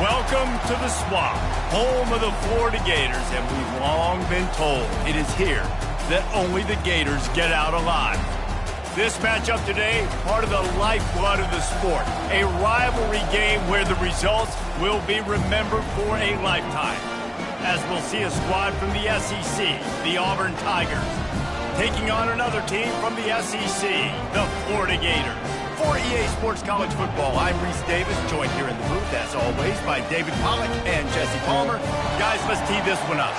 Welcome to the Swamp, home of the Florida Gators, and we've long been told it is here that only the Gators get out alive. This matchup today, part of the lifeblood of the sport, a rivalry game where the results will be remembered for a lifetime. As we'll see a squad from the SEC, the Auburn Tigers, taking on another team from the SEC, the Florida Gators. For EA Sports College Football, I'm Reese Davis, joined here in the booth, as always, by David Pollack and Jesse Palmer. Guys, let's tee this one up.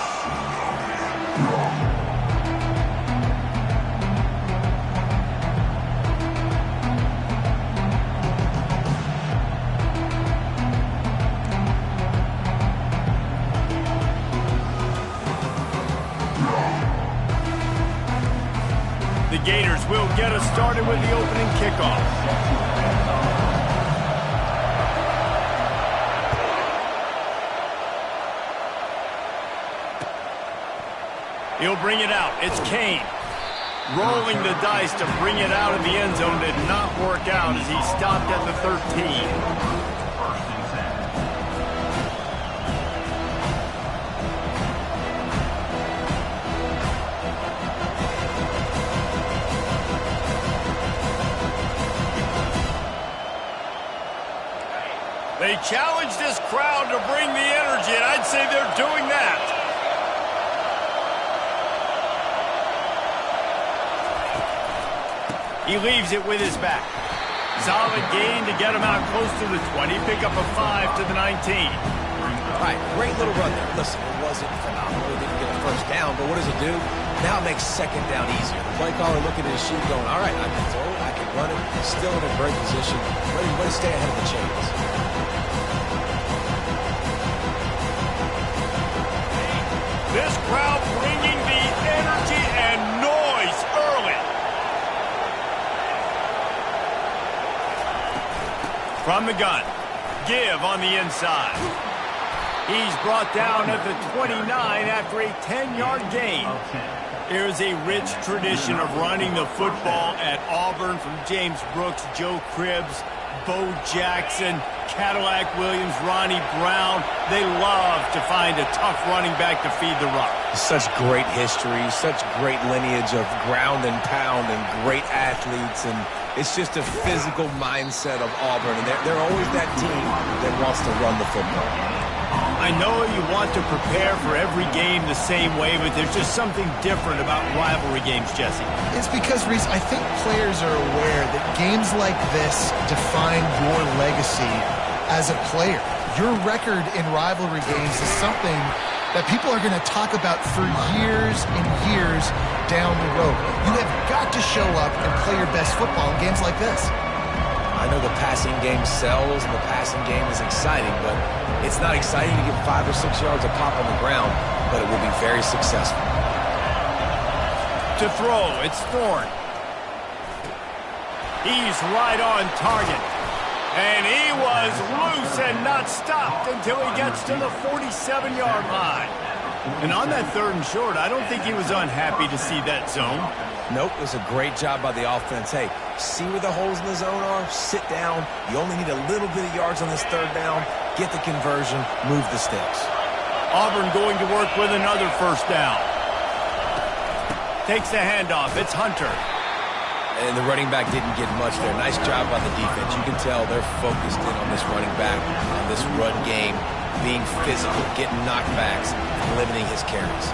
The Gators will get us started with the opening kickoff. He'll bring it out. It's Kane. Rolling the dice to bring it out of the end zone did not work out as he stopped at the 13. They challenge this crowd to bring the energy, and I'd say they're doing that. He leaves it with his back. Solid gain to get him out close to the 20. Pick up a 5 to the 19. All right, great little run there. Listen, it wasn't phenomenal. It didn't get a first down, but what does it do? Now it makes second down easier. The play caller looking at his sheet going, all right, I can throw it, I can run it. Still in a great position. Ready to stay ahead of the chains. This crowd bringing the energy and noise early. From the gun, give on the inside. He's brought down at the 29 after a 10-yard gain. There's a rich tradition of running the football at Auburn from James Brooks, Joe Cribbs, Bo Jackson, Cadillac Williams, Ronnie Brown. They love to find a tough running back to feed the ruck. Such great history, such great lineage of ground and pound and great athletes, and it's just a physical mindset of Auburn, and they're always that team that wants to run the football. I know you want to prepare for every game the same way, but there's just something different about rivalry games, Jesse. It's because, Reese, I think players are aware that games like this define your legacy as a player. Your record in rivalry games is something that people are going to talk about for years and years down the road. You have got to show up and play your best football in games like this. I know the passing game sells and the passing game is exciting, but it's not exciting to get 5 or 6 yards of pop on the ground, but it will be very successful. To throw, it's Thorne. He's right on target. And he was loose and not stopped until he gets to the 47-yard line. And on that 3rd and short, I don't think he was unhappy to see that zone. Nope, it was a great job by the offense. Hey, see where the holes in the zone are? Sit down. You only need a little bit of yards on this 3rd down. Get the conversion. Move the sticks. Auburn going to work with another 1st down. Takes the handoff. It's Hunter. And the running back didn't get much there. Nice job by the defense. You can tell they're focused in on this running back, on this run game, being physical, getting knockbacks, and limiting his carries.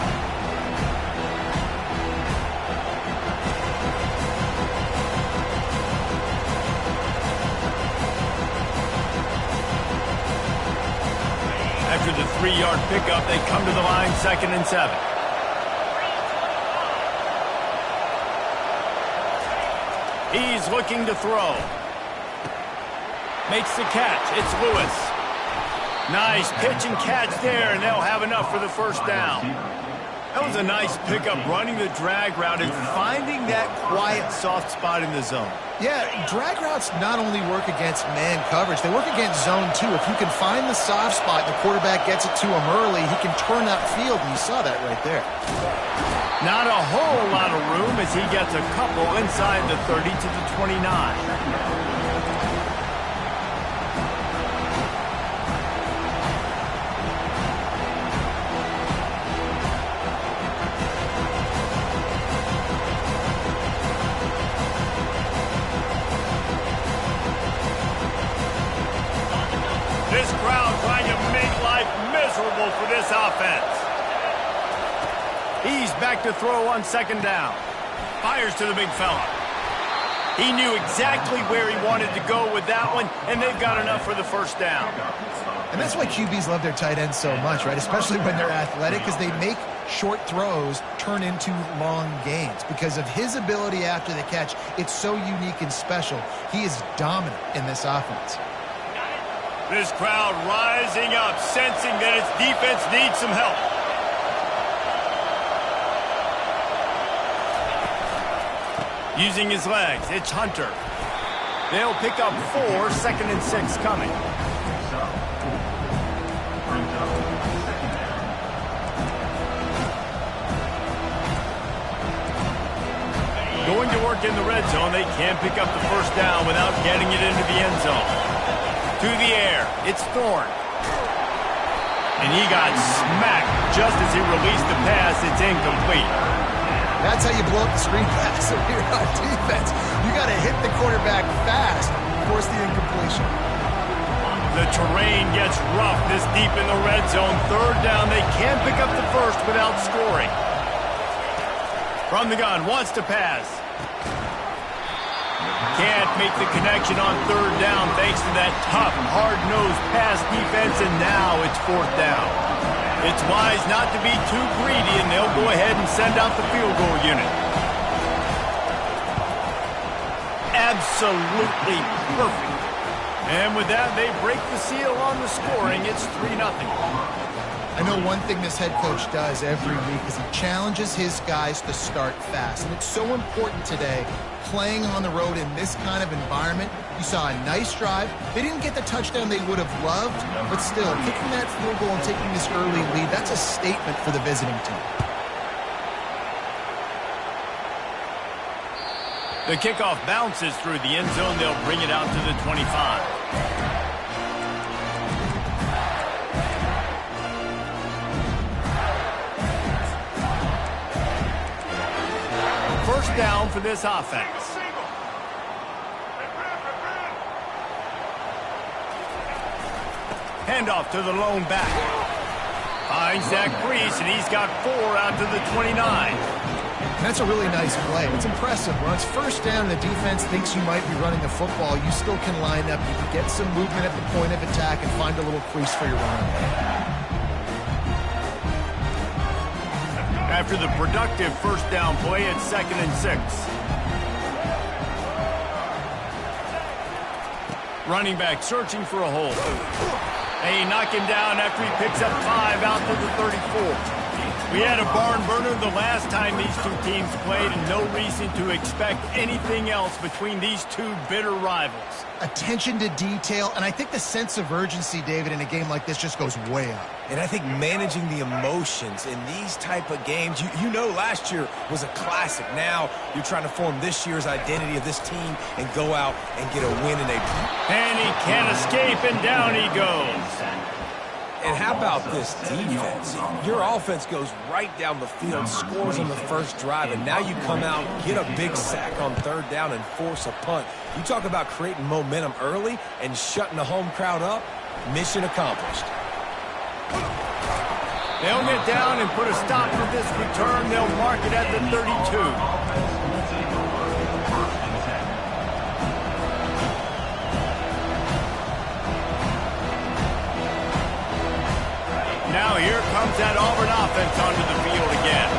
After the 3-yard pickup, they come to the line, 2nd and 7. He's looking to throw. Makes the catch. It's Lewis. Nice pitch and catch there, and they'll have enough for the 1st down. That was a nice pickup, running the drag route and finding that quiet, soft spot in the zone. Yeah, drag routes not only work against man coverage, they work against zone too. If you can find the soft spot and the quarterback gets it to him early, he can turn that field, and you saw that right there. Not a whole lot of room as he gets a couple inside the 30 to the 29. trouble for this offense. He's back to throw on second down. Fires to the big fella. He knew exactly where he wanted to go with that one, and they've got enough for the first down. And that's why QBs love their tight ends so much, right? Especially when they're athletic, because they make short throws turn into long gains. Because of his ability after the catch, it's so unique and special. He is dominant in this offense. This crowd rising up, sensing that its defense needs some help. Using his legs, it's Hunter. They'll pick up 4, 2nd and 6 coming. Going to work in the red zone, they can't pick up the first down without getting it into the end zone. To the air, it's Thorne. And he got smacked just as he released the pass. It's incomplete. That's how you blow up the screen pass if you're on defense. You got to hit the quarterback fast, force the incompletion. The terrain gets rough this deep in the red zone. 3rd down, they can't pick up the first without scoring. From the gun, wants to pass. Can't make the connection on 3rd down thanks to that tough, hard-nosed pass defense, and now it's 4th down. It's wise not to be too greedy, and they'll go ahead and send out the field goal unit. Absolutely perfect. And with that, they break the seal on the scoring. It's 3-0. I know one thing this head coach does every week is he challenges his guys to start fast. And it's so important today, playing on the road in this kind of environment. You saw a nice drive. They didn't get the touchdown they would have loved, but still, kicking that field goal and taking this early lead, that's a statement for the visiting team. The kickoff bounces through the end zone. They'll bring it out to the 25. First down for this offense. Handoff to the lone back. Finds that crease, and he's got 4 out to the 29. That's a really nice play. It's impressive. When it's first down, the defense thinks you might be running the football. You still can line up. You can get some movement at the point of attack and find a little crease for your running back. After the productive first down play, it's 2nd and 6. Running back searching for a hole. They knock him down after he picks up 5 out to the 34. We had a barn burner the last time these two teams played, and no reason to expect anything else between these two bitter rivals. Attention to detail, and I think the sense of urgency, David, in a game like this just goes way up. And I think managing the emotions in these type of games, you know last year was a classic. Now you're trying to form this year's identity of this team and go out and get a win in a... And he can't escape, and down he goes. And how about this defense? Your offense goes right down the field, scores on the first drive, and now you come out, get a big sack on 3rd down, and force a punt. You talk about creating momentum early and shutting the home crowd up. Mission accomplished. They'll get down and put a stop to this return. They'll mark it at the 32. Now here comes that Auburn offense onto the field again.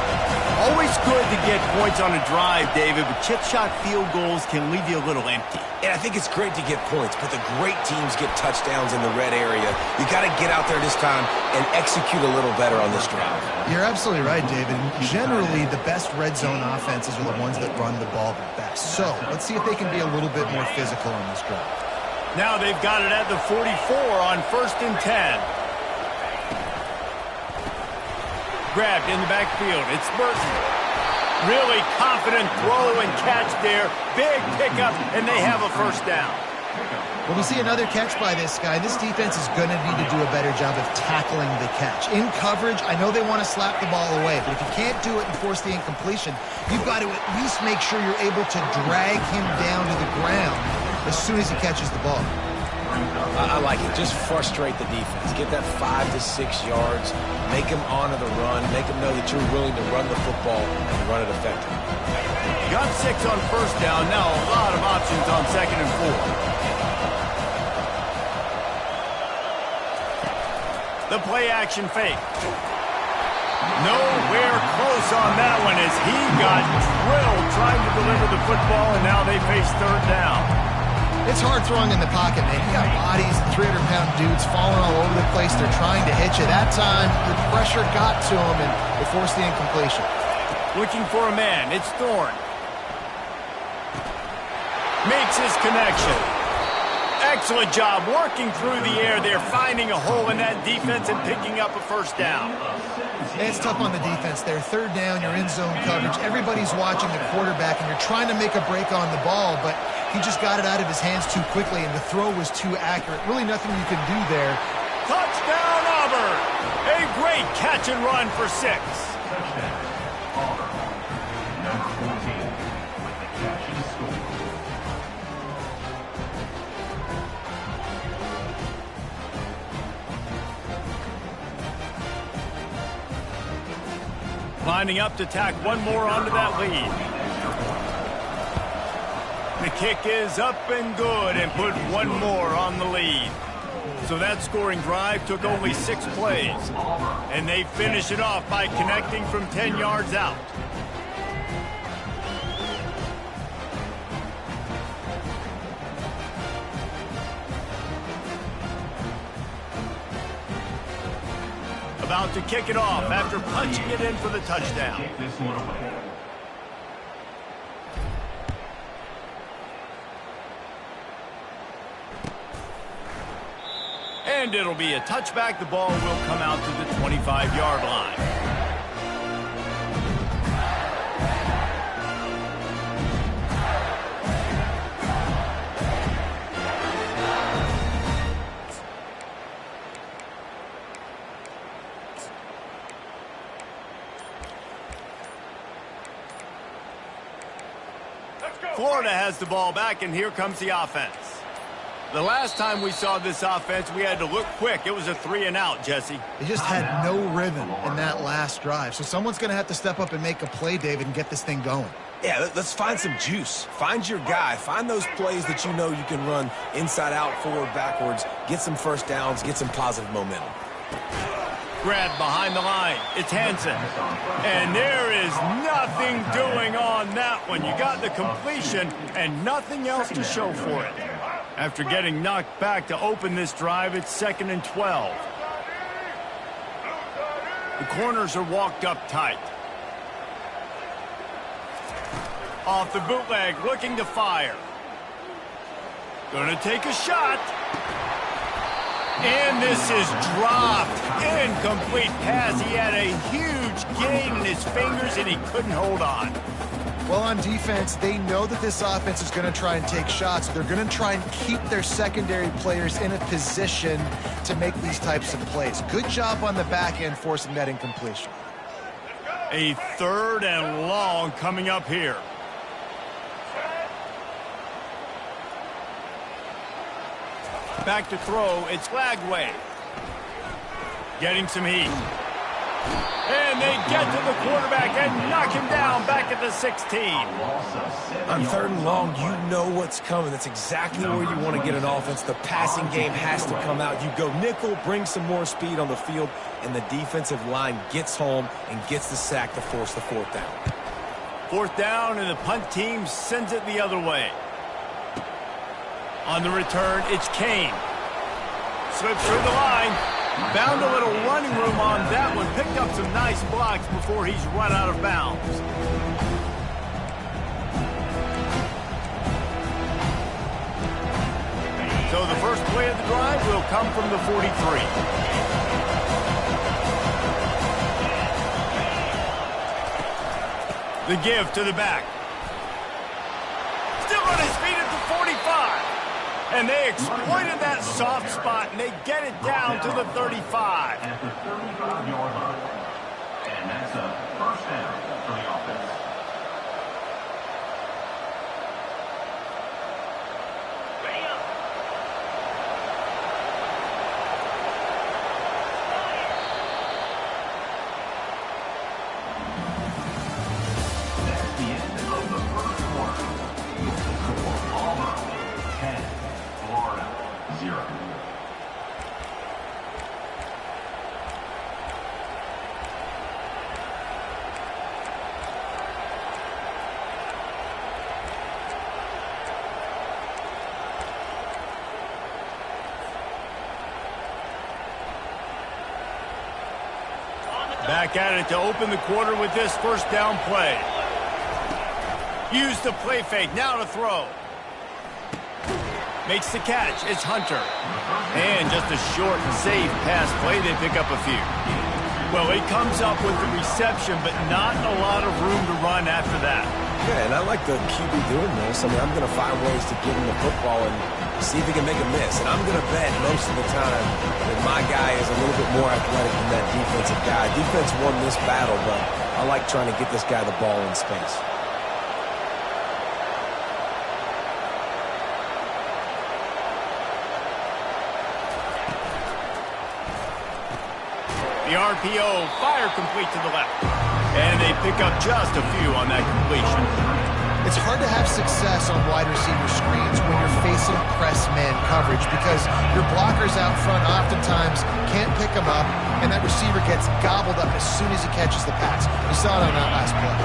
Always good to get points on a drive, David, but chip shot field goals can leave you a little empty. And I think it's great to get points, but the great teams get touchdowns in the red area. You got to get out there this time and execute a little better on this drive. You're absolutely right, David. Generally, the best red zone offenses are the ones that run the ball the best. So let's see if they can be a little bit more physical on this drive. Now they've got it at the 44 on 1st and 10. Grabbed in the backfield. It's Burton. Really confident throw and catch there. Big pickup, and they have a first down. Well, we see another catch by this guy. This defense is going to need to do a better job of tackling the catch. In coverage, I know they want to slap the ball away, but if you can't do it and force the incompletion, you've got to at least make sure you're able to drag him down to the ground as soon as he catches the ball. I like it. Just frustrate the defense. Get that 5 to 6 yards. Make them honor the run. Make them know that you're willing to run the football and run it effectively. Got 6 on first down. Now a lot of options on 2nd and 4. The play action fake. Nowhere close on that one as he got drilled trying to deliver the football, and now they face 3rd down. It's hard throwing in the pocket, man. You got bodies, 300-pound dudes falling all over the place. They're trying to hit you. That time, the pressure got to him, and it forced the incompletion. Looking for a man. It's Thorne. Makes his connection. Excellent job working through the air there, finding a hole in that defense and picking up a 1st down. It's tough on the defense there. 3rd down, you're in zone coverage. Everybody's watching the quarterback, and you're trying to make a break on the ball, but he just got it out of his hands too quickly, and the throw was too accurate. Really nothing you can do there. Touchdown, Auburn! A great catch and run for 6. Touchdown, Auburn. Number 14 with the catch and score. Lining up to tack one more onto that lead. The kick is up and good and put one more on the lead. So that scoring drive took only 6 plays. And they finish it off by connecting from 10 yards out. About to kick it off after punching it in for the touchdown. Take this one away. And it'll be a touchback. The ball will come out to the 25-yard line. Florida has the ball back, and here comes the offense. The last time we saw this offense, we had to look quick. It was a 3-and-out, Jesse. They just had no rhythm in that last drive. So someone's going to have to step up and make a play, David, and get this thing going. Yeah, let's find some juice. Find your guy. Find those plays that you know you can run inside out, forward, backwards. Get some 1st downs. Get some positive momentum. Grab behind the line. It's Hansen. And there is nothing doing on that one. You got the completion and nothing else to show for it. After getting knocked back to open this drive, it's 2nd and 12. The corners are walked up tight. Off the bootleg, looking to fire. Gonna take a shot. And this is dropped. Incomplete pass. He had a huge gain in his fingers, and he couldn't hold on. Well, on defense, they know that this offense is going to try and take shots. They're going to try and keep their secondary players in a position to make these types of plays. Good job on the back end forcing that incompletion. A 3rd and long coming up here. Back to throw. It's Lagway. Getting some heat. And they get to the quarterback and knock him down back at the 16. On 3rd and long, you know what's coming. That's exactly where you want to get an offense. The passing game has to come out. You go nickel, bring some more speed on the field, and the defensive line gets home and gets the sack to force the 4th down. 4th down, and the punt team sends it the other way. On the return, it's Kane. Slips through the line. Found a little running room on that one. Picked up some nice blocks before he's run out of bounds. So the first play of the drive will come from the 43. The give to the back. Still on his feet at the 45. And they exploited that soft spot, and they get it down to the 35. At the 35-yard line. And that's a 1st down for the offense. 0. Back at it to open the quarter with this first down play. Use the play fake, now to throw. Makes the catch, it's Hunter. And just a short and safe pass play, they pick up a few. Well, he comes up with the reception, but not a lot of room to run after that. Yeah, and I like the QB doing this. I mean, I'm going to find ways to give him the football and see if he can make a miss. And I'm going to bet most of the time that my guy is a little bit more athletic than that defensive guy. Defense won this battle, but I like trying to get this guy the ball in space. The RPO, fire complete to the left. And they pick up just a few on that completion. It's hard to have success on wide receiver screens when you're facing press man coverage because your blockers out front oftentimes can't pick them up, and that receiver gets gobbled up as soon as he catches the pass. We saw it on that last play.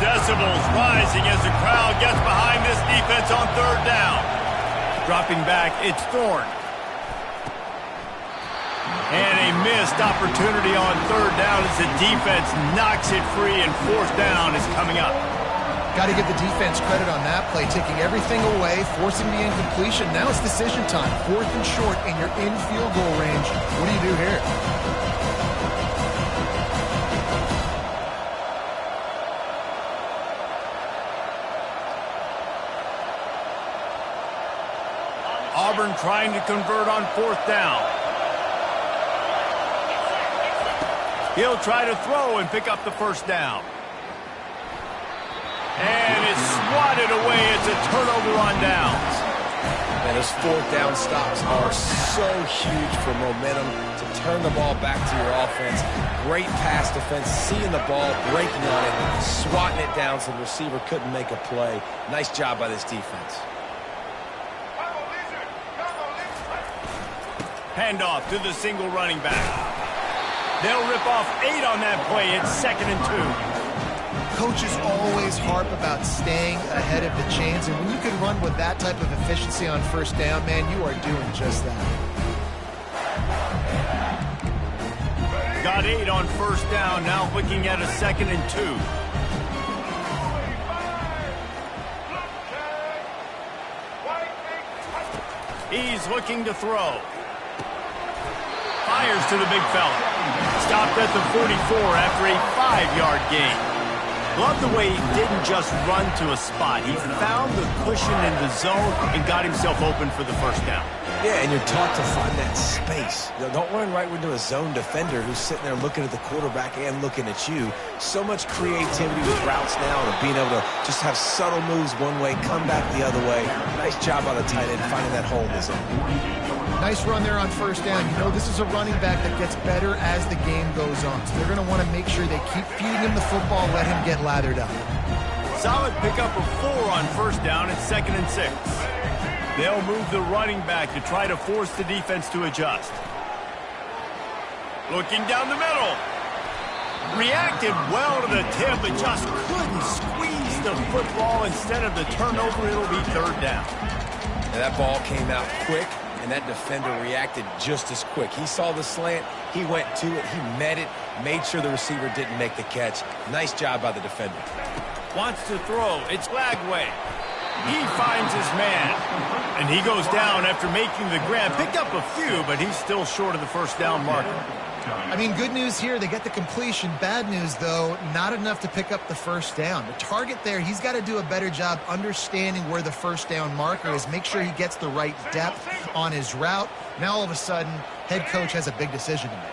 Decibels rising as the crowd gets behind this defense on third down. Dropping back, it's Thorne. And a missed opportunity on third down as the defense knocks it free, and fourth down is coming up. Got to give the defense credit on that play, taking everything away, forcing the incompletion. Now it's decision time. Fourth and short, and you're in field goal range. What do you do here? Auburn trying to convert on fourth down. He'll try to throw and pick up the first down. And it's swatted away. It's a turnover on downs. And those fourth down stops are so huge for momentum to turn the ball back to your offense. Great pass defense, seeing the ball, breaking on it, swatting it down so the receiver couldn't make a play. Nice job by this defense. Handoff to the single running back. They'll rip off 8 on that play. It's 2nd and 2. Coaches always harp about staying ahead of the chains, and when you can run with that type of efficiency on first down, man, you are doing just that. Got 8 on first down, now looking at a 2nd and 2. He's looking to throw. Fires to the big fella. Stopped at the 44 after a 5-yard gain. Love the way he didn't just run to a spot. He found the cushion in the zone and got himself open for the first down. Yeah, and you're taught to find that space. You know, don't run right into a zone defender who's sitting there looking at the quarterback and looking at you. So much creativity with routes now and being able to just have subtle moves one way, come back the other way. Nice job on the tight end finding that hole in the zone. Nice run there on first down. You know, this is a running back that gets better as the game goes on. So they're going to want to make sure they keep feeding him the football, let him get lathered up. Solid pickup of 4 on first down. It's 2nd and 6. They'll move the running back to try to force the defense to adjust. Looking down the middle. Reacted well to the tip, but just couldn't squeeze the football. Instead of the turnover, it'll be third down. And that ball came out quick, and that defender reacted just as quick. He saw the slant, he went to it, he met it, made sure the receiver didn't make the catch. Nice job by the defender. Wants to throw. It's Lagway. He finds his man, and he goes down after making the grab. Picked up a few, but he's still short of the first down marker. I mean, good news here, they get the completion. Bad news, though, not enough to pick up the first down. The target there, he's got to do a better job understanding where the first down marker is, make sure he gets the right depth on his route. Now, all of a sudden, head coach has a big decision to make.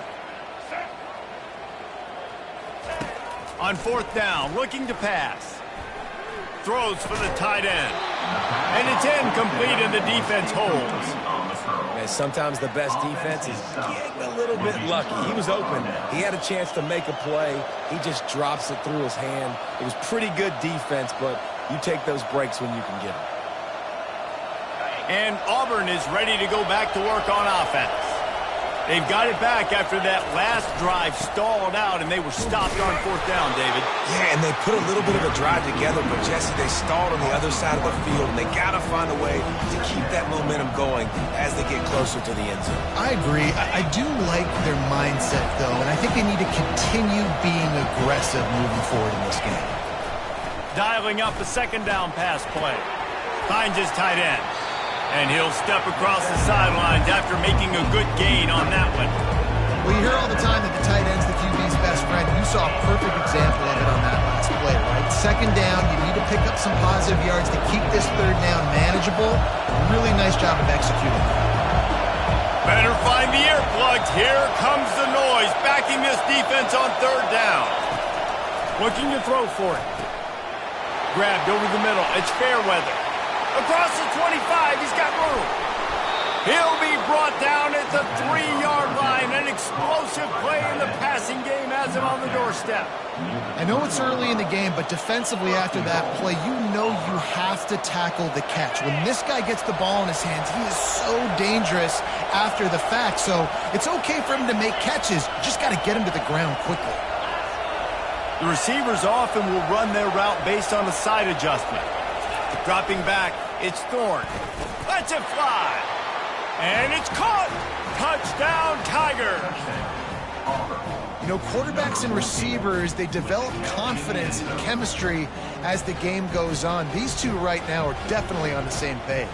On fourth down, looking to pass. Throws for the tight end. And it's incomplete, and the defense holds. Man, sometimes the best defense is getting a little bit lucky. He was open. He had a chance to make a play. He just drops it through his hand. It was pretty good defense, but you take those breaks when you can get them. And Auburn is ready to go back to work on offense. They've got it back after that last drive stalled out, and they were stopped on fourth down, David. Yeah, and they put a little bit of a drive together, but, Jesse, they stalled on the other side of the field, and they got to find a way to keep that momentum going as they get closer to the end zone. I agree. I do like their mindset, though, and I think they need to continue being aggressive moving forward in this game. Dialing up a second down pass play. Finds his tight end. And he'll step across the sidelines after making a good gain on that one. Well, you hear all the time that the tight end's the QB's best friend. You saw a perfect example of it on that last play, right? Second down, you need to pick up some positive yards to keep this third down manageable. Really nice job of executing. Better find the earplugs. Here comes the noise, backing this defense on third down. Looking to throw for it. Grabbed over the middle. It's Fairweather. Across the 25, he's got room. He'll be brought down at the 3-yard line. An explosive play in the passing game has him on the doorstep. I know it's early in the game, but defensively after that play, you know you have to tackle the catch. When this guy gets the ball in his hands, he is so dangerous after the fact. So it's okay for him to make catches. You just got to get him to the ground quickly. The receivers often will run their route based on a side adjustment. Dropping back, it's Thorne. Lets it fly. And it's caught. Touchdown, Tigers. You know, quarterbacks and receivers, they develop confidence and chemistry as the game goes on. These two right now are definitely on the same page.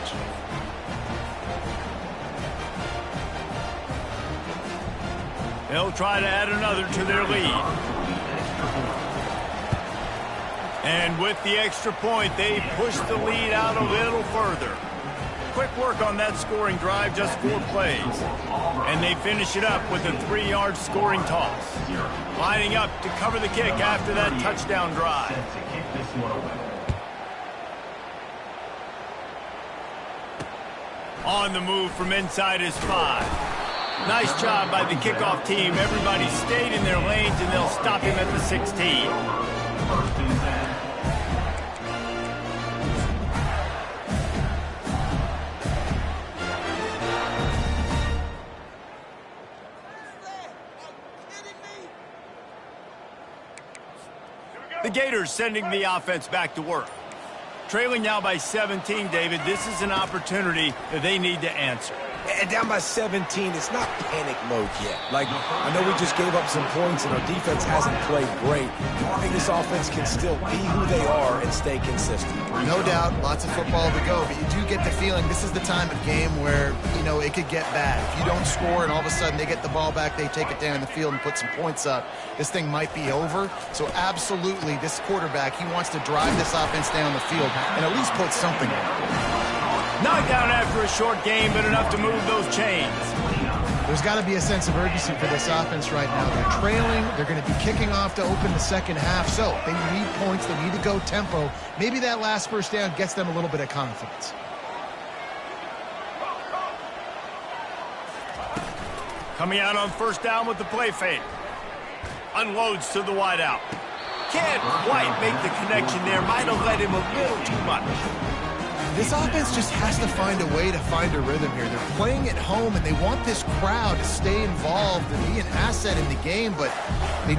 They'll try to add another to their lead. And with the extra point, they push the lead out a little further. Quick work on that scoring drive, just 4 plays. And they finish it up with a 3-yard scoring toss. Lining up to cover the kick after that touchdown drive. On the move from inside his 5. Nice job by the kickoff team. Everybody stayed in their lanes, and they'll stop him at the 16. The Gators sending the offense back to work. Trailing now by 17, David. This is an opportunity that they need to answer. And down by 17, it's not panic mode yet. Like, I know we just gave up some points and our defense hasn't played great. I think this offense can still be who they are and stay consistent. No doubt, lots of football to go, but you do get the feeling this is the time of game where, you know, it could get bad. If you don't score and all of a sudden they get the ball back, they take it down the field and put some points up, this thing might be over. So absolutely, this quarterback, he wants to drive this offense down the field and at least put something in. Knocked down after a short game, but enough to move those chains. There's got to be a sense of urgency for this offense right now. They're trailing. They're going to be kicking off to open the second half. So they need points. They need to go tempo. Maybe that last first down gets them a little bit of confidence. Coming out on first down with the play fake. Unloads to the wideout. Can't quite make the connection there. Might have led him a little too much. This offense just has to find a way to find a rhythm here. They're playing at home, and they want this crowd to stay involved and be an asset in the game, but they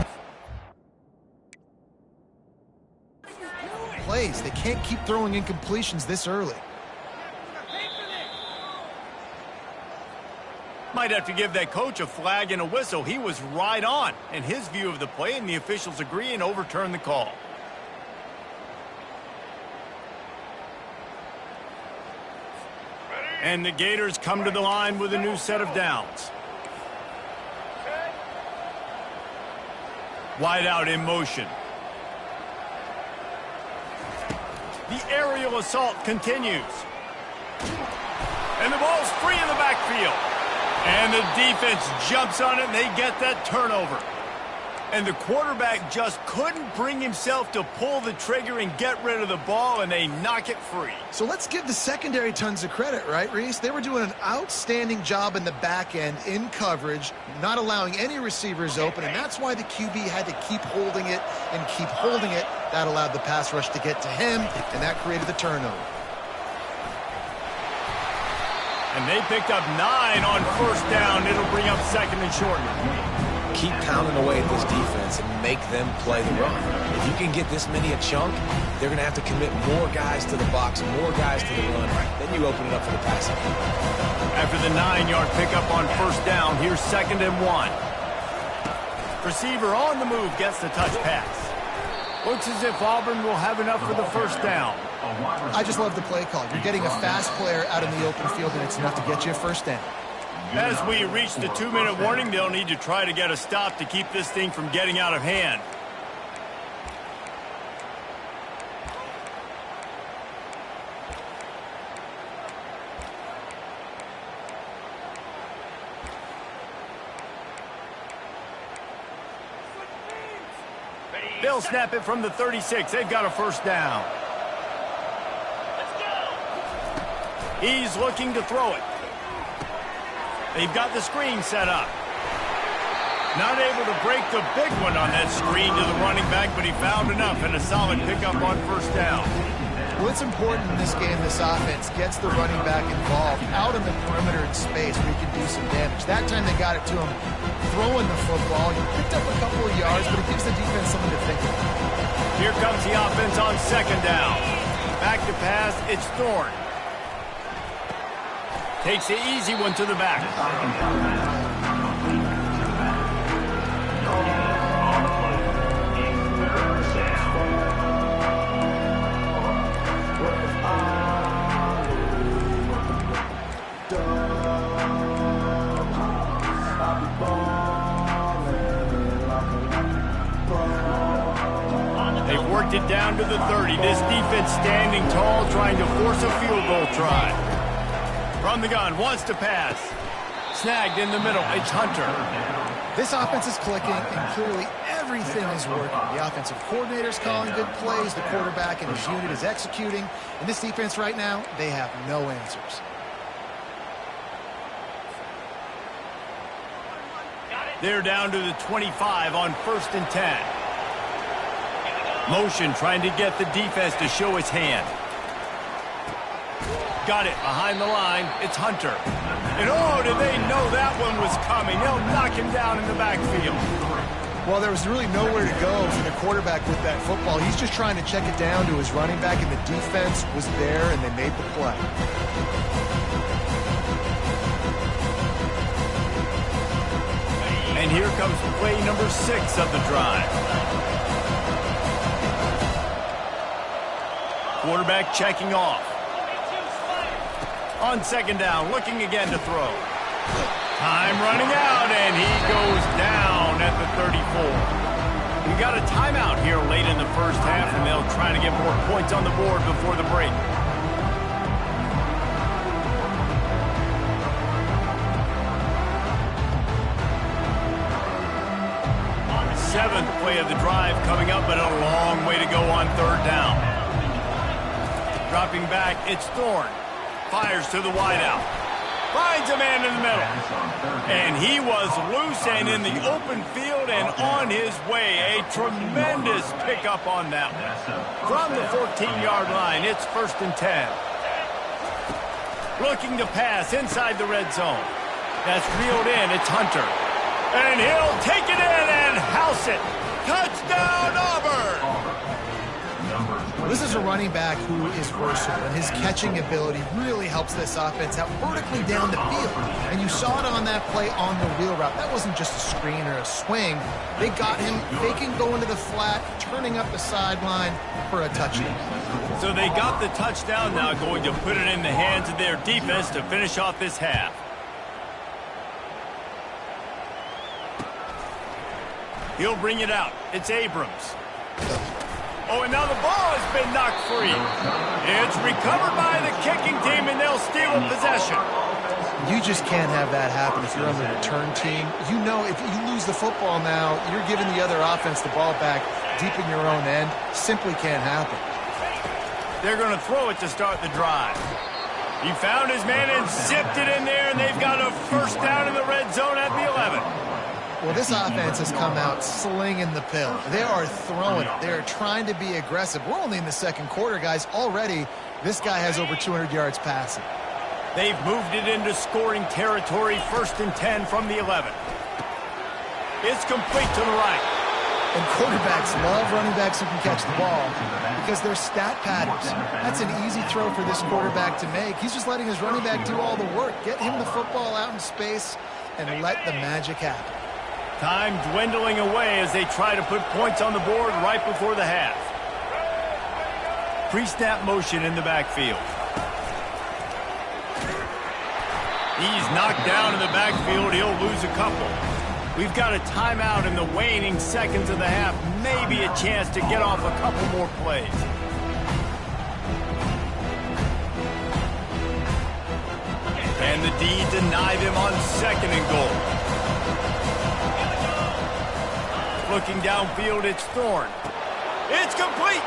plays. They can't keep throwing incompletions this early. Might have to give that coach a flag and a whistle. He was right on in his view of the play, and the officials agree and overturn the call. And the Gators come to the line with a new set of downs. Wide out in motion. The aerial assault continues. And the ball's free in the backfield. And the defense jumps on it, and they get that turnover. And the quarterback just couldn't bring himself to pull the trigger and get rid of the ball, and they knock it free. So let's give the secondary tons of credit, right, Reese? They were doing an outstanding job in the back end, in coverage, not allowing any receivers open, and that's why the QB had to keep holding it and keep holding it. That allowed the pass rush to get to him, and that created the turnover. And they picked up 9 on first down. It'll bring up second and short. Keep pounding away at this defense and make them play the run. If you can get this many a chunk, they're going to have to commit more guys to the box, more guys to the run. Then you open it up for the passing. After the 9-yard pickup on first down, here's second and 1. Receiver on the move gets the touch pass. Looks as if Auburn will have enough for the first down. I just love the play call. You're getting a fast player out in the open field, and it's enough to get you a first down. As we reach the 2-minute warning, they'll need to try to get a stop to keep this thing from getting out of hand. They'll snap it from the 36. They've got a first down. He's looking to throw it. They've got the screen set up. Not able to break the big one on that screen to the running back, but he found enough and a solid pickup on first down. Well, it's important in this game this offense gets the running back involved out in the perimeter in space where he can do some damage. That time they got it to him throwing the football. He picked up a couple of yards, but it gives the defense something to think about. Here comes the offense on second down. Back to pass, it's Thorne. Takes the easy one to the back. They've worked it down to the 30. This defense standing tall, trying to force a field goal try. From the gun, wants to pass. Snagged in the middle, it's Hunter. This offense is clicking, and clearly everything is working. The offensive coordinator's calling good plays. The quarterback and his unit is executing. And this defense right now, they have no answers. They're down to the 25 on first and 10. Motion trying to get the defense to show his hand. Got it behind the line. It's Hunter. And oh, did they know that one was coming? They'll knock him down in the backfield. Well, there was really nowhere to go for the quarterback with that football. He's just trying to check it down to his running back, and the defense was there, and they made the play. And here comes play number 6 of the drive. Quarterback checking off. On second down, looking again to throw. Time running out, and he goes down at the 34. We got a timeout here late in the first half, and they'll try to get more points on the board before the break. Seventh play of the drive coming up, but a long way to go on third down. Dropping back, it's Thorne. Fires to the wideout. Finds a man in the middle. And he was loose and in the open field and on his way. A tremendous pickup on that one. From the 14-yard line, it's first and 10. Looking to pass inside the red zone. That's reeled in. It's Hunter. And he'll take it in and house it. Touchdown, Auburn! This is a running back who is versatile, and his catching ability really helps this offense out vertically down the field. And you saw it on that play on the wheel route. That wasn't just a screen or a swing. They got him faking going to the flat, turning up the sideline for a touchdown. So they got the touchdown, now going to put it in the hands of their defense to finish off this half. He'll bring it out. It's Abrams. Oh, and now the ball has been knocked free. It's recovered by the kicking team, and they'll steal a possession. You just can't have that happen if you're on the return team. You know if you lose the football now, you're giving the other offense the ball back deep in your own end. Simply can't happen. They're going to throw it to start the drive. He found his man and zipped it in there, and they've got a first down in the red zone at the 11. Well, this offense has come out slinging the pill. They are throwing it. They are trying to be aggressive. We're only in the second quarter, guys. Already, this guy has over 200 yards passing. They've moved it into scoring territory, 1st and 10 from the 11. It's complete to the right. And quarterbacks love running backs who can catch the ball because they're stat patterns. That's an easy throw for this quarterback to make. He's just letting his running back do all the work. Get him the football out in space and let the magic happen. Time dwindling away as they try to put points on the board right before the half. Pre-snap motion in the backfield. He's knocked down in the backfield. He'll lose a couple. We've got a timeout in the waning seconds of the half. Maybe a chance to get off a couple more plays. And the D deny them on 2nd and goal. Looking downfield, it's Thorne. It's complete.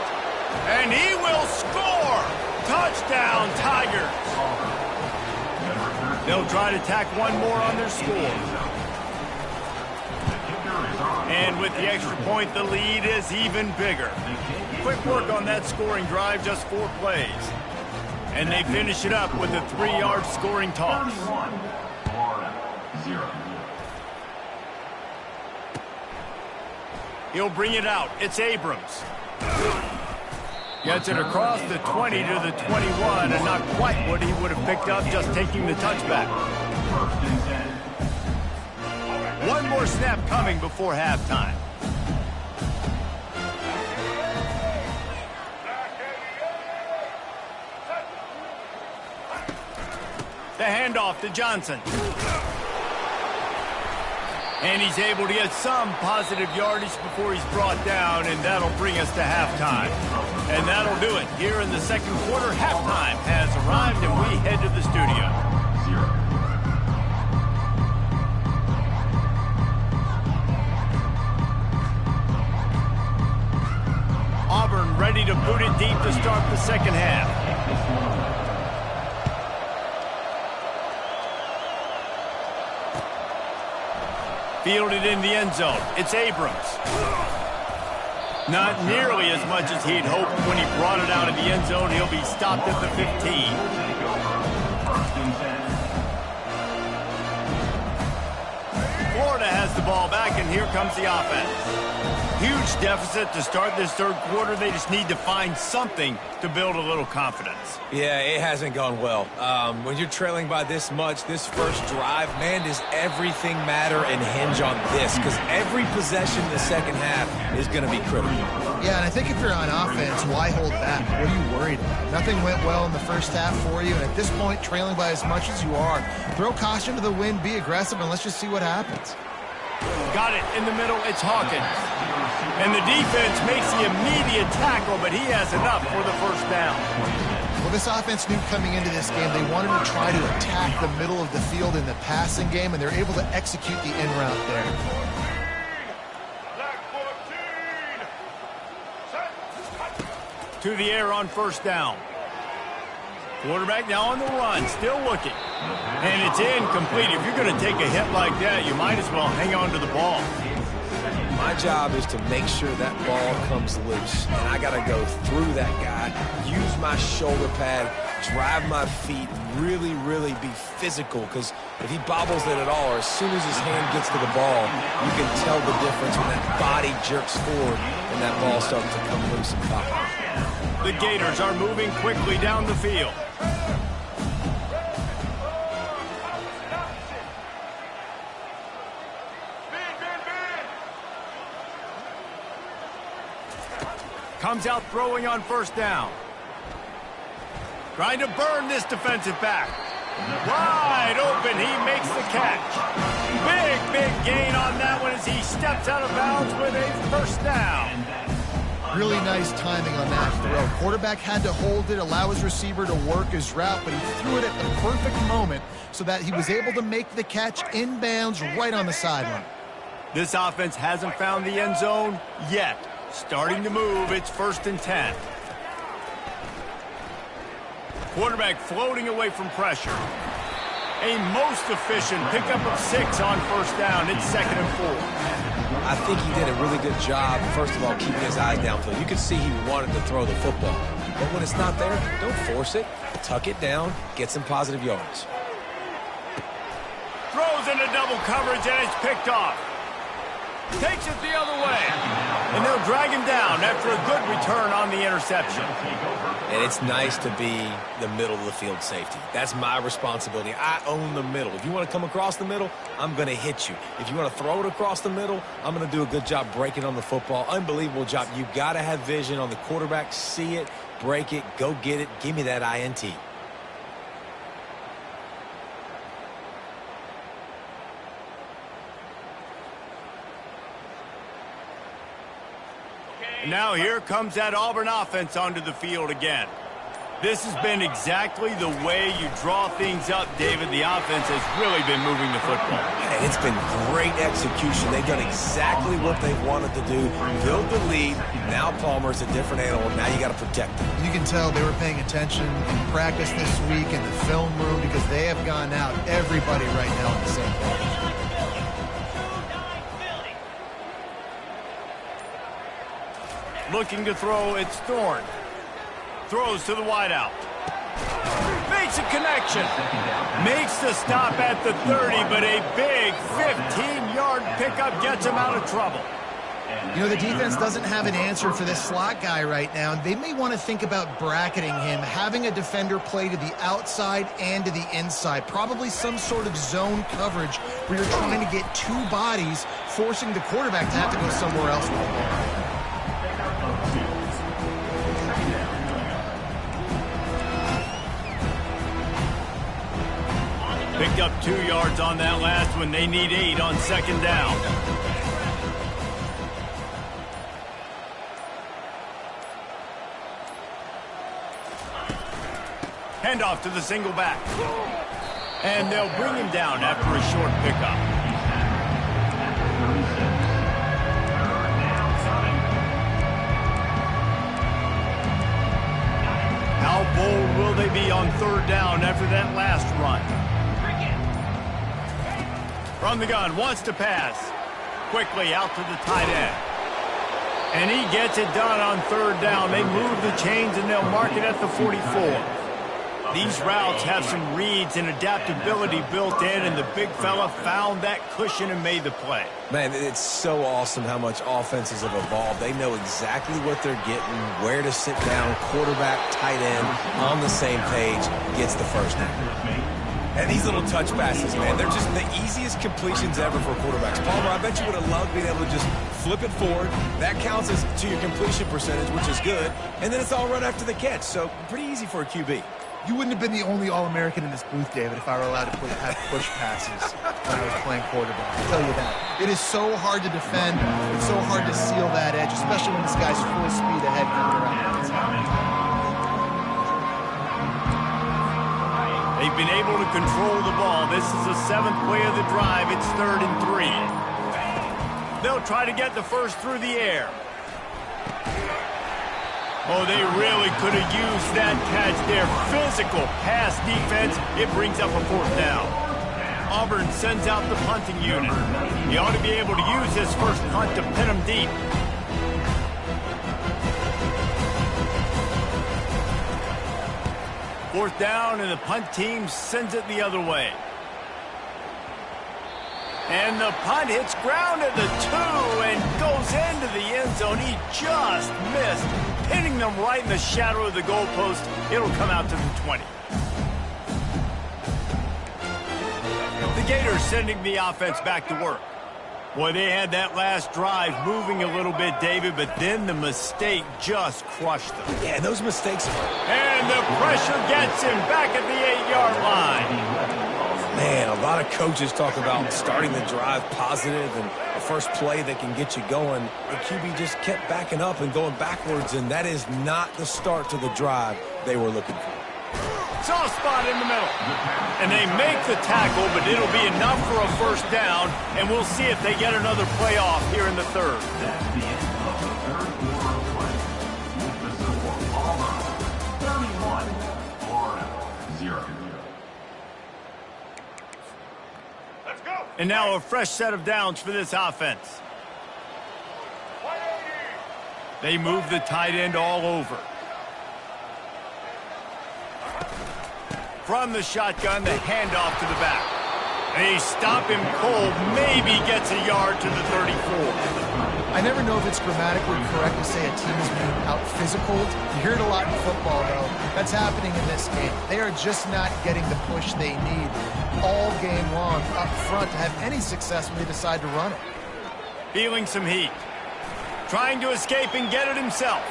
And he will score. Touchdown, Tigers. They'll try to tack one more on their score. And with the extra point, the lead is even bigger. Quick work on that scoring drive, just 4 plays. And they finish it up with a 3-yard scoring toss. 31, Florida, 0. He'll bring it out. It's Abrams. Gets it across the 20 to the 21, and not quite what he would have picked up just taking the touchback. 1st and 10. One more snap coming before halftime. The handoff to Johnson. And he's able to get some positive yardage before he's brought down, and that'll bring us to halftime. And that'll do it. Here in the 2nd quarter, halftime has arrived, and we head to the studio. 0. Auburn ready to boot it deep to start the 2nd half. Fielded in the end zone. It's Abrams. Not nearly as much as he'd hoped when he brought it out of the end zone. He'll be stopped at the 15. 1st and 10. Florida has the ball back, and here comes the offense. Huge deficit to start this 3rd quarter. They just need to find something to build a little confidence. Yeah, it hasn't gone well. When you're trailing by this much, this first drive, man, does everything matter and hinge on this? Because every possession in the 2nd half is going to be critical. Yeah, and I think if you're on offense, why hold back? What are you worried about? Nothing went well in the first half for you, and at this point, trailing by as much as you are, throw caution to the wind, be aggressive, and let's just see what happens. Got it in the middle. It's Hawkins. And the defense makes the immediate tackle, but he has enough for the 1st down. Well, this offense knew coming into this game they wanted to try to attack the middle of the field in the passing game, and they're able to execute the in route there. To the air on 1st down. Quarterback now on the run, still looking. And it's incomplete. If you're going to take a hit like that, you might as well hang on to the ball. My job is to make sure that ball comes loose. And I got to go through that guy, use my shoulder pad, drive my feet, really, really be physical. Because if he bobbles it at all, or as soon as his hand gets to the ball, you can tell the difference when that body jerks forward and that ball starts to come loose and pop. The Gators are moving quickly down the field. Comes out throwing on 1st down. Trying to burn this defensive back. Wide open, he makes the catch. Big gain on that one as he steps out of bounds with a 1st down. Really nice timing on that throw. Quarterback had to hold it, allow his receiver to work his route, but he threw it at the perfect moment so that he was able to make the catch inbounds right on the sideline. This offense hasn't found the end zone yet. Starting to move, it's 1st and 10. Quarterback floating away from pressure. A most efficient pickup of 6 on 1st down. It's 2nd and 4. I think he did a really good job, first of all, keeping his eyes downfield. You could see he wanted to throw the football. But when it's not there, don't force it. Tuck it down, get some positive yards. Throws into double coverage, and it's picked off. Takes it the other way. And they'll drag him down after a good return on the interception. And it's nice to be the middle of the field safety. That's my responsibility. I own the middle. If you want to come across the middle, I'm going to hit you. If you want to throw it across the middle, I'm going to do a good job breaking on the football. Unbelievable job. You got to have vision on the quarterback. See it, break it, go get it. Give me that INT. Now here comes that Auburn offense onto the field again. This has been exactly the way you draw things up, David. The offense has really been moving the football. And it's been great execution. They've done exactly what they wanted to do. Build the lead. Now Palmer's a different animal. Now you got to protect him. You can tell they were paying attention in practice this week in the film room because they have gone out, everybody right now on the same page. Looking to throw, it's Thorne. Throws to the wideout. Makes a connection. Makes the stop at the 30, but a big 15-yard pickup gets him out of trouble. You know, the defense doesn't have an answer for this slot guy right now. They may want to think about bracketing him, having a defender play to the outside and to the inside. Probably some sort of zone coverage where you're trying to get two bodies, forcing the quarterback to have to go somewhere else with the ball. Picked up 2 yards on that last one. They need 8 on second down. Handoff to the single back. And they'll bring him down after a short pickup. How bold will they be on third down after that last run? From the gun, wants to pass. Quickly out to the tight end. And he gets it done on third down. They move the chains and they'll mark it at the 44. These routes have some reads and adaptability built in, and the big fella found that cushion and made the play. Man, it's so awesome how much offenses have evolved. They know exactly what they're getting, where to sit down, quarterback, tight end, on the same page, gets the first down. And these little touch passes, man, they're just the easiest completions ever for quarterbacks. Palmer, I bet you would have loved being able to just flip it forward. That counts as to your completion percentage, which is good. And then it's all run after the catch, so pretty easy for a QB. You wouldn't have been the only All-American in this booth, David, if I were allowed to have push passes when I was playing quarterback. I'll tell you that. It is so hard to defend. It's so hard to seal that edge, especially when this guy's full speed ahead coming around. They've been able to control the ball. This is the 7th play of the drive. It's 3rd and 3. They'll try to get the first through the air. Oh, they really could have used that catch there. Physical pass defense. It brings up a 4th down. Auburn sends out the punting unit. He ought to be able to use his first punt to pin him deep. Fourth down, and the punt team sends it the other way. And the punt hits ground at the 2 and goes into the end zone. He just missed, pinning them right in the shadow of the goalpost. It'll come out to the 20. The Gators sending the offense back to work. Boy, they had that last drive moving a little bit, David, but then the mistake just crushed them. Yeah, those mistakes are... And the pressure gets him back at the 8-yard line. Man, a lot of coaches talk about starting the drive positive and a first play that can get you going. The QB just kept backing up and going backwards, and that is not the start to the drive they were looking for. Soft spot in the middle. And they make the tackle, but it'll be enough for a first down, and we'll see if they get another play off here in the 3rd. That's the end of the 3rd quarter of play. With the score, Auburn 31, Florida 0. Let's go. And now a fresh set of downs for this offense. They move the tight end all over. From the shotgun, the handoff to the back. They stop him cold, maybe gets a yard to the 34. I never know if it's grammatically correct to say a team is being out-physicaled. You hear it a lot in football, though. That's happening in this game. They are just not getting the push they need all game long up front to have any success when they decide to run it. Feeling some heat. Trying to escape and get it himself.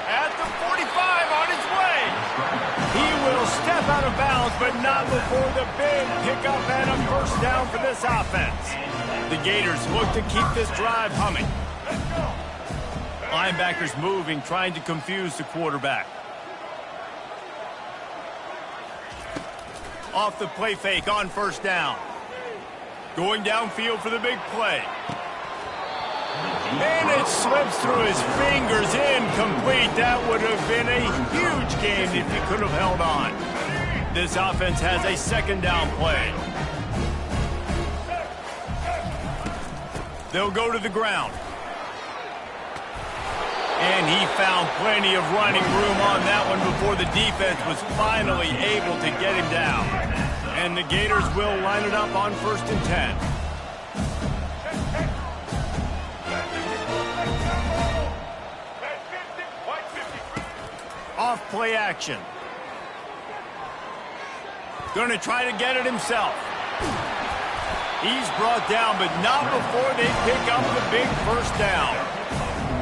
At the 45 on his way. He will step out of bounds, but not before the big pickup and a first down for this offense. The Gators look to keep this drive humming. Linebackers moving, trying to confuse the quarterback. Off the play fake on first down. Going downfield for the big play. And it slips through his fingers, incomplete. That would have been a huge game if he could have held on. This offense has a second down play. They'll go to the ground. And he found plenty of running room on that one before the defense was finally able to get him down. And the Gators will line it up on 1st and 10. Off play action. Going to try to get it himself. He's brought down, but not before they pick up the big first down.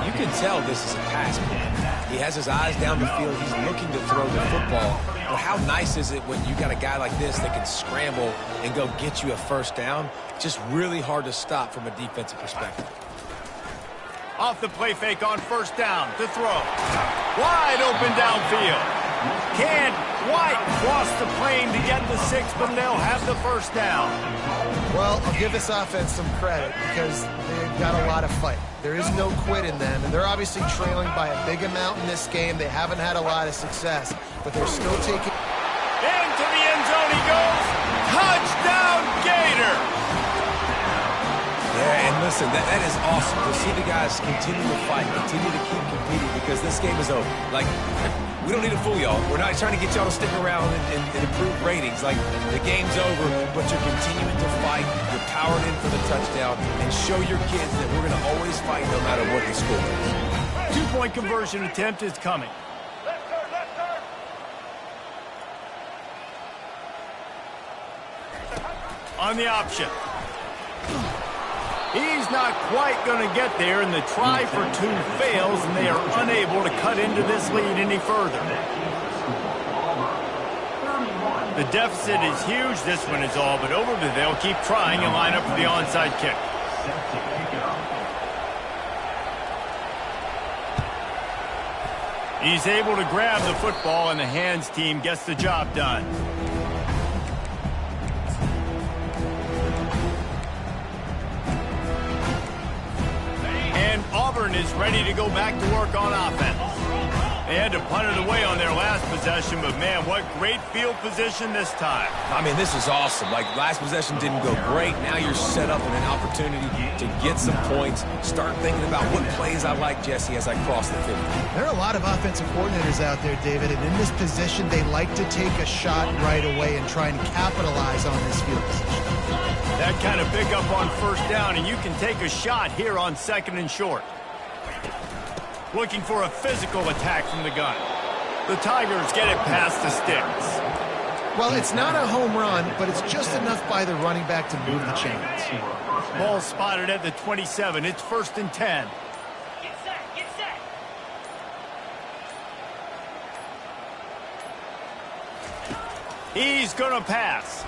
You can tell this is a pass play. He has his eyes down the field. He's looking to throw the football. But how nice is it when you got a guy like this that can scramble and go get you a first down? Just really hard to stop from a defensive perspective. Off the play fake on first down to throw. Wide open downfield. Can't quite cross the plane to get the 6, but they'll have the first down. Well, I'll give this offense some credit because they've got a lot of fight. There is no quit in them, and they're obviously trailing by a big amount in this game. They haven't had a lot of success, but they're still taking... Into the end zone he goes. Touchdown, Gator! Yeah, and listen, that is awesome to see the guys continue to fight, continue to keep competing because this game is over. Like, we don't need to fool y'all. We're not trying to get y'all to stick around and improve ratings. Like, the game's over, but you're continuing to fight. You're powered in for the touchdown and show your kids that we're going to always fight no matter what the score is. 2-point conversion attempt is coming. On the option. He's not quite going to get there, and the try for 2 fails, and they are unable to cut into this lead any further. The deficit is huge. This one is all but over, but they'll keep trying and line up for the onside kick. He's able to grab the football, and the hands team gets the job done. Auburn is ready to go back to work on offense. They had to punt it away on their last possession, but man, what great field position this time. I mean, this is awesome. Like, last possession didn't go great. Now you're set up in an opportunity to get some points. Start thinking about what plays I like, Jesse, as I cross the 50. There are a lot of offensive coordinators out there, David, and in this position, they like to take a shot right away and try and capitalize on this field position. That kind of pickup on first down, and you can take a shot here on 2nd and short. Looking for a physical attack from the gun. The Tigers get it past the sticks. Well, it's not a home run, but it's just enough by the running back to move the chains. Ball spotted at the 27. It's 1st and 10. Get set, get set. He's going to pass.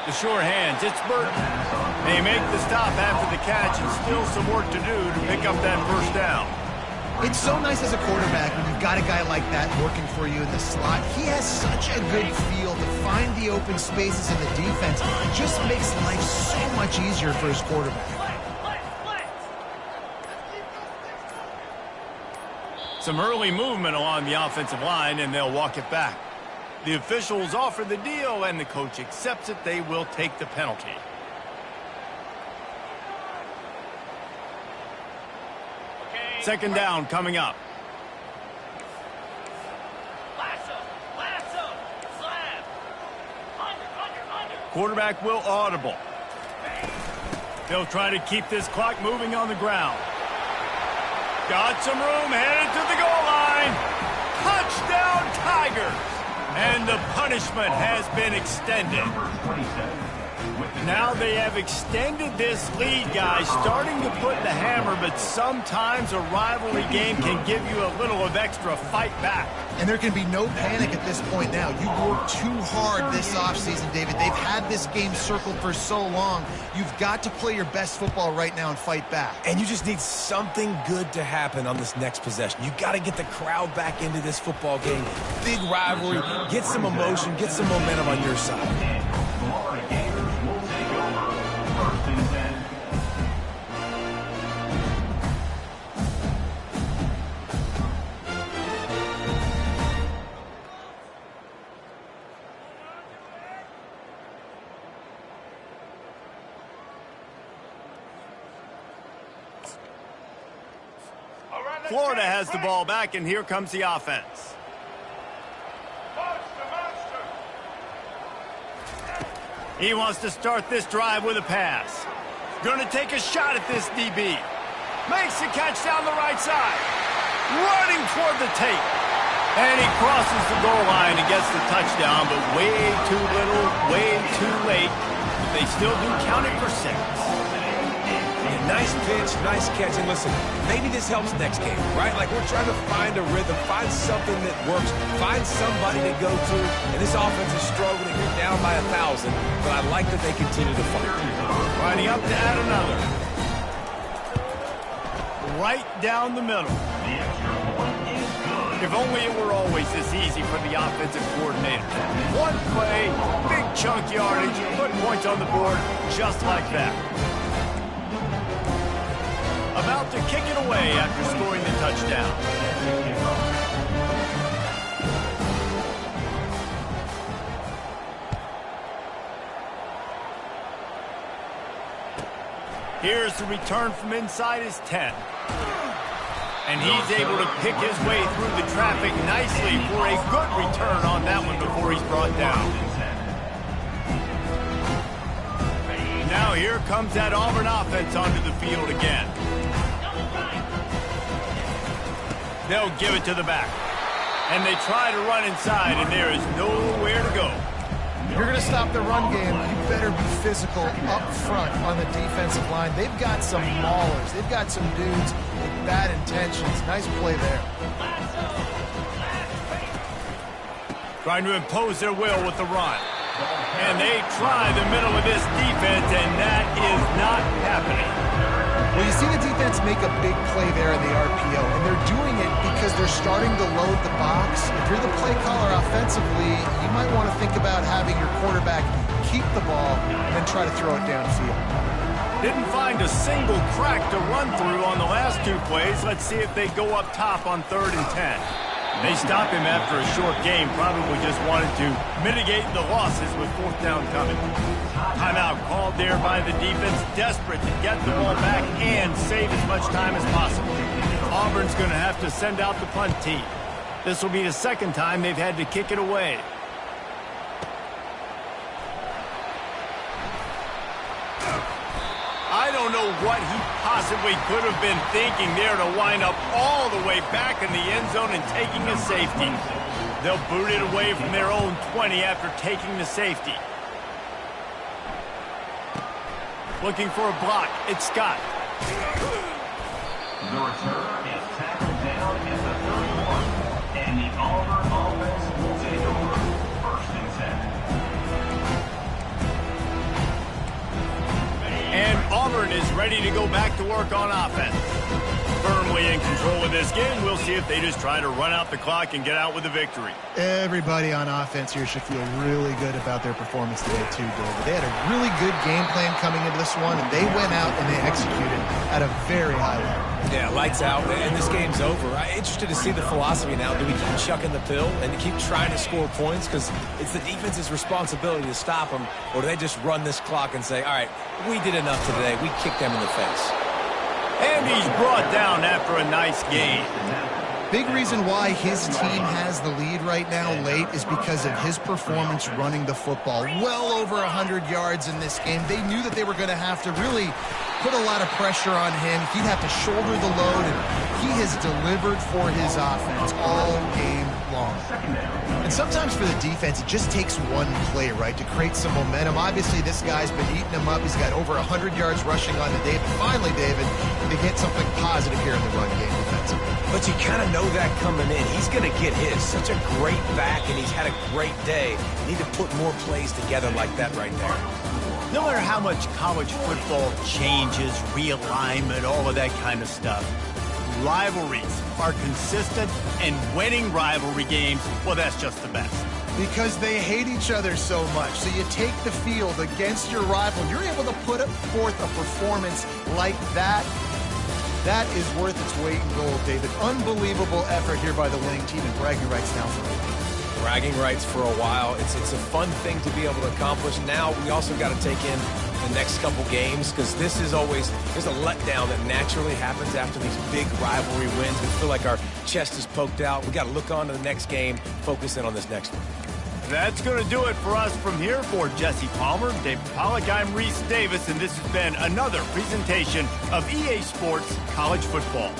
The sure hands, it's Burton. They make the stop after the catch, and still some work to do to pick up that first down. It's so nice as a quarterback when you've got a guy like that working for you in the slot. He has such a good feel to find the open spaces in the defense. It just makes life so much easier for his quarterback. Some early movement along the offensive line, and they'll walk it back. The officials offer the deal, and the coach accepts it. They will take the penalty. Second down coming up. Lasso, lasso. Quarterback will audible. They'll try to keep this clock moving on the ground. Got some room, headed to the goal line. Touchdown, Tigers! And the punishment has been extended. Now they have extended this lead, guys, starting to put the hammer, but sometimes a rivalry game can give you a little of extra fight back. And there can be no panic at this point now. You worked too hard this offseason, David. They've had this game circled for so long. You've got to play your best football right now and fight back. And you just need something good to happen on this next possession. You got to get the crowd back into this football game. Big rivalry. Get some emotion. Get some momentum on your side. Florida Gators will take over. First and 10. Florida has the ball back, and here comes the offense. He wants to start this drive with a pass. Going to take a shot at this DB. Makes the catch down the right side. Running toward the tape. And he crosses the goal line and gets the touchdown, but way too little, way too late. They still do count it for 6. Nice pitch, nice catch, and listen, maybe this helps next game, right? Like we're trying to find a rhythm, find something that works, find somebody to go to, and this offense is struggling. You're down by 1,000, but I like that they continue to fight. Lining up to add another. Right down the middle. The extra point is good. If only it were always this easy for the offensive coordinator. One play, big chunk yardage, put points on the board just like that. About to kick it away after scoring the touchdown. Here's the return from inside his 10. And he's able to pick his way through the traffic nicely for a good return on that one before he's brought down. Now here comes that Auburn offense onto the field again. They'll give it to the back. And they try to run inside, and there is nowhere to go. If you're going to stop the run game, you better be physical up front on the defensive line. They've got some maulers. They've got some dudes with bad intentions. Nice play there. Trying to impose their will with the run. And they try the middle of this defense, and that is not happening. Well, you see the defense make a big play there in the RPO, and they're doing it because they're starting to load the box. If you're the play caller offensively, you might want to think about having your quarterback keep the ball and then try to throw it downfield. Didn't find a single crack to run through on the last 2 plays. Let's see if they go up top on 3rd and 10. They stop him after a short game, probably just wanted to mitigate the losses with 4th down coming. Timeout called there by the defense, desperate to get the ball back and save as much time as possible. Auburn's going to have to send out the punt team. This will be the 2nd time they've had to kick it away. I don't know what he possibly could have been thinking there to wind up all the way back in the end zone and taking a safety. They'll boot it away from their own 20 after taking the safety. Looking for a block. It's Scott. The return is tackled down at the 31, and the Auburn offense will take over. 1st and 10. And Auburn is ready to go back to work on offense. Firmly in control of this game. We'll see if they just try to run out the clock and get out with a victory. Everybody on offense here should feel really good about their performance today too, David. They had a really good game plan coming into this one, and they went out and they executed at a very high level. Yeah, lights out, and this game's over. I'm interested to see the philosophy now. Do we keep chucking the pill and keep trying to score points? Because it's the defense's responsibility to stop them, or do they just run this clock and say, all right, we did enough today. We kicked them in the face. And he's brought down after a nice gain. Big reason why his team has the lead right now late is because of his performance running the football. Well over 100 yards in this game. They knew that they were going to have to really put a lot of pressure on him. He'd have to shoulder the load, and he has delivered for his offense all game long. And sometimes for the defense, it just takes one play, right, to create some momentum. Obviously, this guy's been eating him up. He's got over 100 yards rushing on the day. But finally, David, they get something positive here in the run game defensively. But you kind of know that coming in. He's going to get his. Such a great back, and he's had a great day. Need to put more plays together like that right there. No matter how much college football changes, realignment, all of that kind of stuff, rivalries are consistent, and winning rivalry games, well, that's just the best. Because they hate each other so much. So you take the field against your rival, you're able to put forth a performance like that. That is worth its weight in gold, David. Unbelievable effort here by the winning team, and bragging rights now for me. Bragging rights for a while. It's a fun thing to be able to accomplish. Now we also got to take in the next couple games, because this is always, there's a letdown that naturally happens after these big rivalry wins. We feel like our chest is poked out. We got to look on to the next game, focus in on this next one. That's going to do it for us from here. For Jesse Palmer, David Pollack, I'm Reese Davis, and this has been another presentation of EA Sports College Football.